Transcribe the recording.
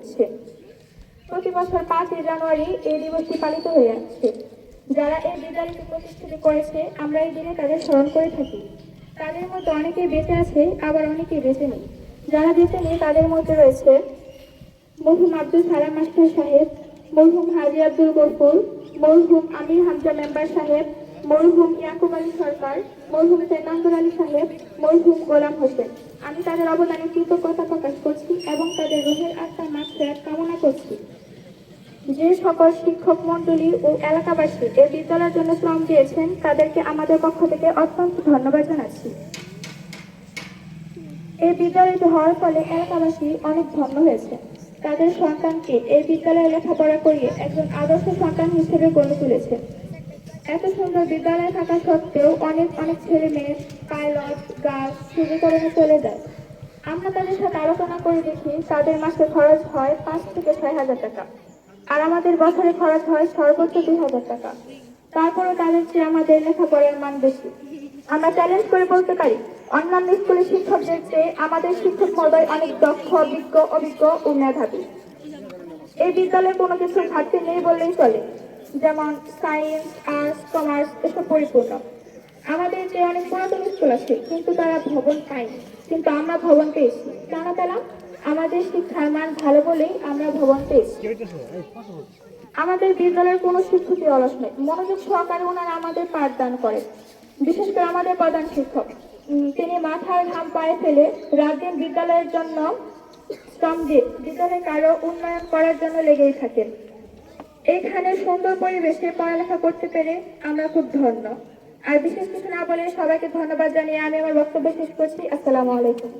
হচ্ছে। প্রতি বছর 5ই জানুয়ারি এই দিবসটি পালিত হয়ে আসছে। যারা এই বিদ্যালয়টি প্রতিষ্ঠিত করেছে আমরা এই দিনে তাদের স্মরণ করে থাকি। তাদের মধ্যে অনেকেই বেঁচে আছে, আবার অনেকেই বেঁচে নেই। যারা বেঁচে নেই তাদের মধ্যে রয়েছে মরহুম আব্দুল সালাম মাস্টার সাহেব, মরহুম হাজী আব্দুল গফুর, মরহুম আমির হামজা মেম্বার সাহেব, মরহুম ইয়াকুব আলী সরকার, মরহুম সেকান্দর আলী সাহেব, মরহুম গোলাম হোসেন। আমি তাদের অবদানে কৃতজ্ঞতা প্রকাশ করছি এবং তাদের রুহের আত্মার মাগফিরাত কামনা করছি। যে সকল শিক্ষক মন্ডলী ও এলাকাবাসী এই বিদ্যালয়ের জন্য শ্রম দিয়েছেন তাদেরকে আমাদের পক্ষ থেকে অত্যন্ত ধন্যবাদ জানাচ্ছি। এই বিদ্যালয়টি হওয়ার ফলে এলাকাবাসী অনেক ধন্য হয়েছে। তাদের সন্তানকে এই বিদ্যালয়ে লেখাপড়া করিয়ে একজন আদর্শ সন্তান হিসেবে গড়ে তুলেছে। এত সুন্দর বিদ্যালয় থাকা সত্ত্বেও অনেক অনেক ছেলে মেয়ে পাইলট, গার্ড, শুভকরণে চলে যায়। আমরা তাদের সাথে আলোচনা করে দেখি তাদের মাসে খরচ হয় 5 থেকে 6 হাজার টাকা, আর আমাদের বছরে খরচ হয় সর্বোচ্চ 2 হাজার টাকা। তারপরে তাদের চেয়ে আমাদের লেখাপড়ার মান বেশি। আমরা চ্যালেঞ্জ করে বলতে পারি অন্যান্য স্কুলের শিক্ষকদের চেয়ে আমাদের শিক্ষক মহোদয় অনেক দক্ষ, বিজ্ঞ, অভিজ্ঞ ও মেধাবী। এই বিদ্যালয়ে কোনো কিছু ঘাটতি নেই বললেই চলে, যেমন সায়েন্স, আর্টস, কমার্স এসব পরিপূর্ণ। আমাদের যে অনেক পুরাতন স্কুল আছে কিন্তু তারা ভবন পায়নি, কিন্তু আমরা ভবন পেয়েছি। কেন পেলাম? আমাদের শিক্ষার মান ভালো বলেই আমরা ভবন পেয়েছি। আমাদের বিদ্যালয়ের কোনো শিক্ষকই অলস নেই, মনোযোগ সহকারে ওনারা আমাদের পাঠদান করে। বিশেষ করে আমাদের প্রধান শিক্ষক, তিনি মাথার ঘাম পায়ে ফেলে রাত দিন বিদ্যালয়ের জন্য শ্রম দিয়ে বিদ্যালয়ে কারো উন্নয়ন করার জন্য লেগেই থাকেন। এখানে সুন্দর পরিবেশে পড়ালেখা করতে পেরে আমরা খুব ধন্য। আর বিশেষ কিছু না বলে সবাইকে ধন্যবাদ জানিয়ে আমি আমার বক্তব্য শেষ করছি। আসসালামু আলাইকুম।